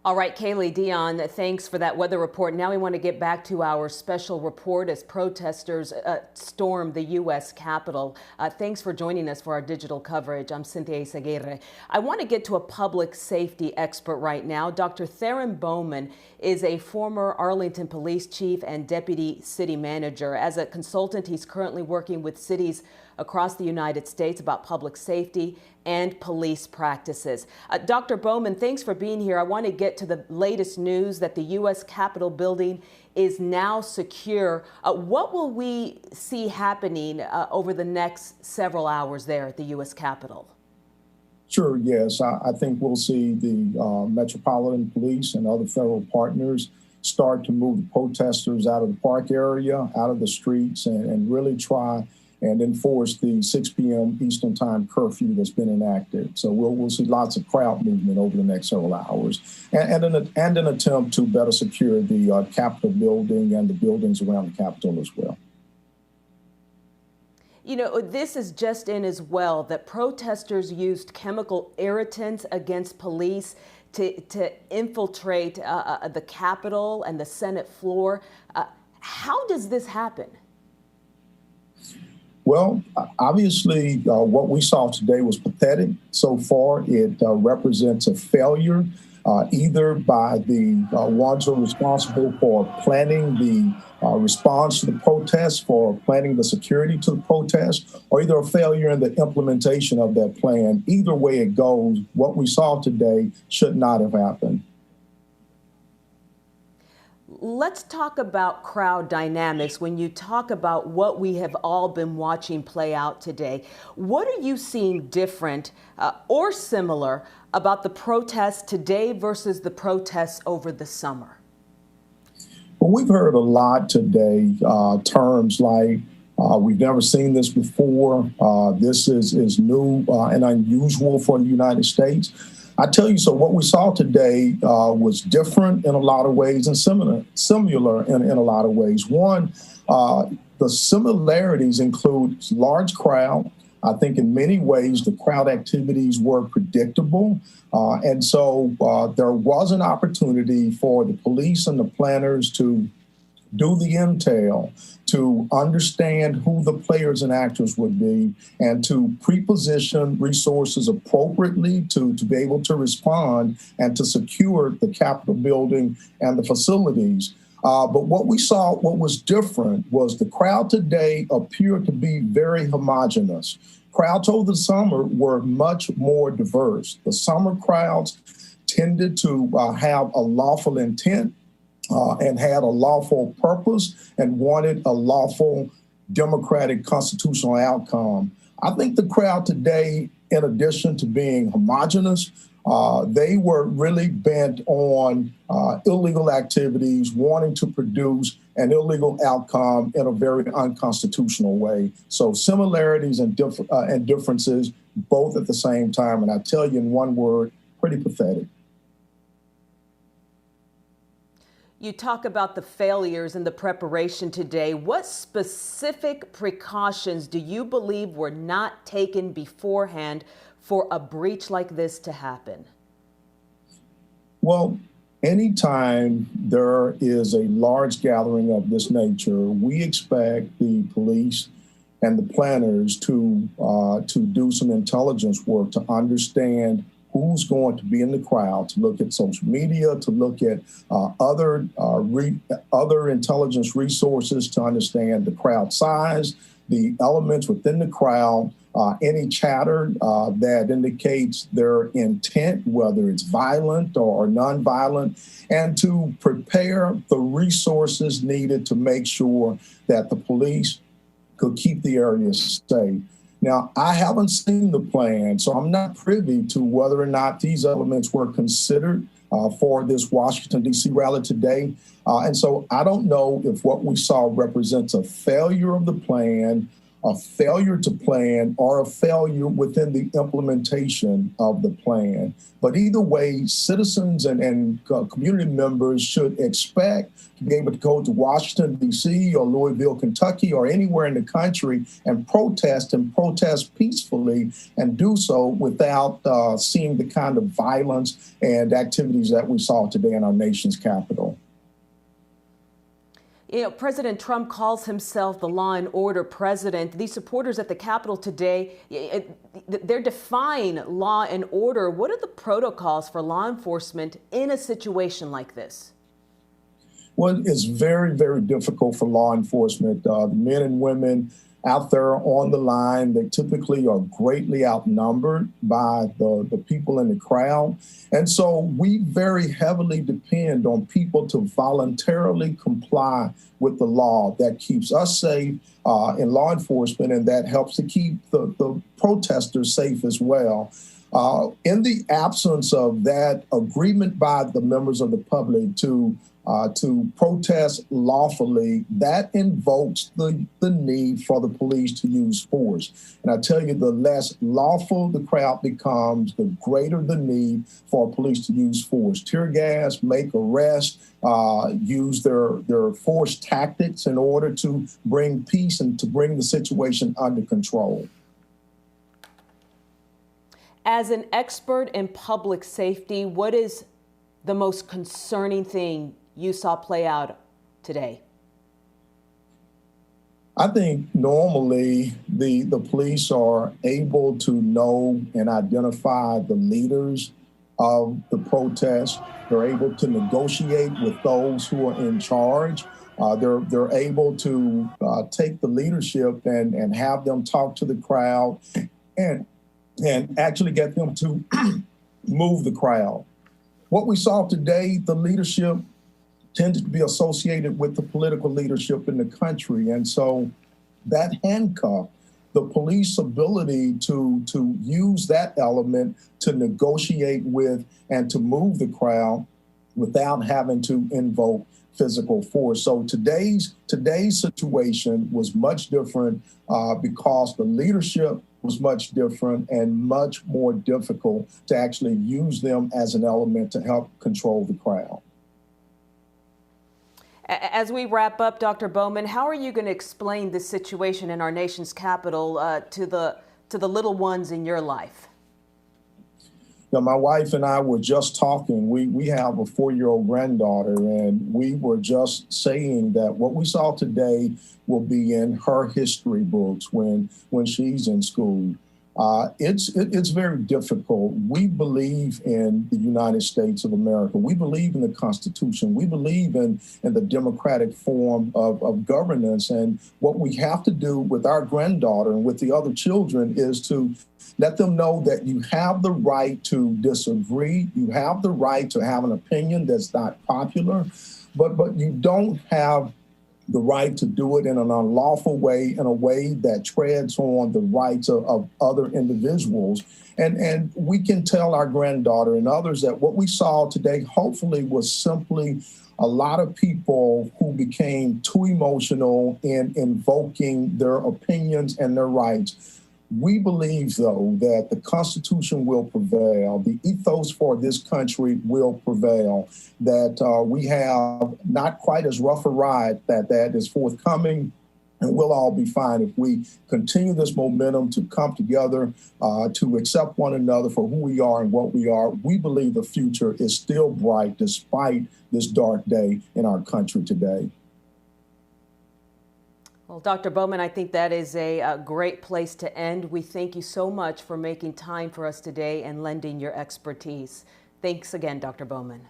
All right, Kaylee, Dion, thanks for that weather report. Now we want to get back to our special report as protesters storm the U.S. Capitol. Thanks for joining us for our digital coverage. I'm Cynthia Izaguirre. I want to get to a public safety expert right now. Dr. Theron Bowman is a former Arlington police chief and deputy city manager. As a consultant, he's currently working with cities across the United States about public safety and police practices. Dr. Bowman, thanks for being here. I want to get to the latest news that the U.S. Capitol building is now secure. What will we see happening over the next several hours there at the U.S. Capitol? Sure, yes. I think we'll see the Metropolitan Police and other federal partners start to move the protesters out of the park area, out of the streets, and really try and enforce the 6 p.m. Eastern Time curfew that's been enacted. So we'll see lots of crowd movement over the next several hours, and an attempt to better secure the Capitol building and the buildings around the Capitol as well. You know, this is just in as well that protesters used chemical irritants against police to infiltrate the Capitol and the Senate floor. How does this happen? Well, obviously, what we saw today was pathetic. So far, it represents a failure, either by the ones who are responsible for planning the response to the protest, for planning the security to the protest, or either a failure in the implementation of that plan. Either way it goes, what we saw today should not have happened. Let's talk about crowd dynamics. When you talk about what we have all been watching play out today, what are you seeing different or similar about the protests today versus the protests over the summer? Well, we've heard a lot today, terms like we've never seen this before. This is new and unusual for the United States. I tell you, so what we saw today was different in a lot of ways and similar in a lot of ways. One, the similarities include large crowd. I think in many ways the crowd activities were predictable. And so there was an opportunity for the police and the planners to do the intel, to understand who the players and actors would be, and to pre-position resources appropriately to be able to respond and to secure the Capitol building and the facilities. But what we saw, what was different, was the crowd today appeared to be very homogenous. Crowds over the summer were much more diverse. The summer crowds tended to have a lawful intent, and had a lawful purpose and wanted a lawful democratic constitutional outcome. I think the crowd today, in addition to being homogenous, they were really bent on illegal activities, wanting to produce an illegal outcome in a very unconstitutional way. So similarities and differences both at the same time. And I tell you in one word, pretty pathetic. You talk about the failures in the preparation today. What specific precautions do you believe were not taken beforehand for a breach like this to happen? Well, anytime there is a large gathering of this nature, we expect the police and the planners to do some intelligence work to understand who's going to be in the crowd, to look at social media, to look at other intelligence resources to understand the crowd size, the elements within the crowd, any chatter that indicates their intent, whether it's violent or nonviolent, and to prepare the resources needed to make sure that the police could keep the area safe. Now, I haven't seen the plan, so I'm not privy to whether or not these elements were considered for this Washington, D.C. rally today. And so I don't know if what we saw represents a failure of the plan a failure to plan or a failure within the implementation of the plan. But either way, citizens and community members should expect to be able to go to Washington, D.C. or Louisville, Kentucky, or anywhere in the country and protest peacefully and do so without seeing the kind of violence and activities that we saw today in our nation's capital. You know, President Trump calls himself the law and order president. These supporters at the Capitol today, they're defying law and order. What are the protocols for law enforcement in a situation like this? Well, it's very, very difficult for law enforcement. The men and women out there on the line, they typically are greatly outnumbered by the people in the crowd. And so we very heavily depend on people to voluntarily comply with the law. That keeps us safe in law enforcement, and that helps to keep the protesters safe as well. In the absence of that agreement by the members of the public to protest lawfully, that invokes the need for the police to use force. And I tell you, the less lawful the crowd becomes, the greater the need for police to use force. Tear gas, make arrests, use their force tactics in order to bring peace and to bring the situation under control. As an expert in public safety, what is the most concerning thing you saw play out today? I think normally the police are able to know and identify the leaders of the protest. They're able to negotiate with those who are in charge. They're able to take the leadership and have them talk to the crowd and actually get them to move the crowd. What we saw today, the leadership tended to be associated with the political leadership in the country. And so that handcuffed the police ability to use that element to negotiate with and to move the crowd without having to invoke physical force. So today's situation was much different because the leadership was much different and much more difficult to actually use them as an element to help control the crowd. As we wrap up, Dr. Bowman, how are you going to explain this situation in our nation's capital to the little ones in your life? Now, my wife and I were just talking. We have a 4-year-old granddaughter, and we were just saying that what we saw today will be in her history books when she's in school. It's very difficult. We believe in the United States of America. We believe in the Constitution. We believe in the democratic form of governance. And what we have to do with our granddaughter and with the other children is to let them know that you have the right to disagree. You have the right to have an opinion that's not popular, but you don't have the right to do it in an unlawful way, in a way that treads on the rights of other individuals. And we can tell our granddaughter and others that what we saw today hopefully was simply a lot of people who became too emotional in invoking their opinions and their rights. We believe, though, that the Constitution will prevail, the ethos for this country will prevail, that we have not quite as rough a ride that is forthcoming, and we'll all be fine if we continue this momentum to come together, to accept one another for who we are and what we are. We believe the future is still bright despite this dark day in our country today. Well, Dr. Bowman, I think that is a great place to end. We thank you so much for making time for us today and lending your expertise. Thanks again, Dr. Bowman.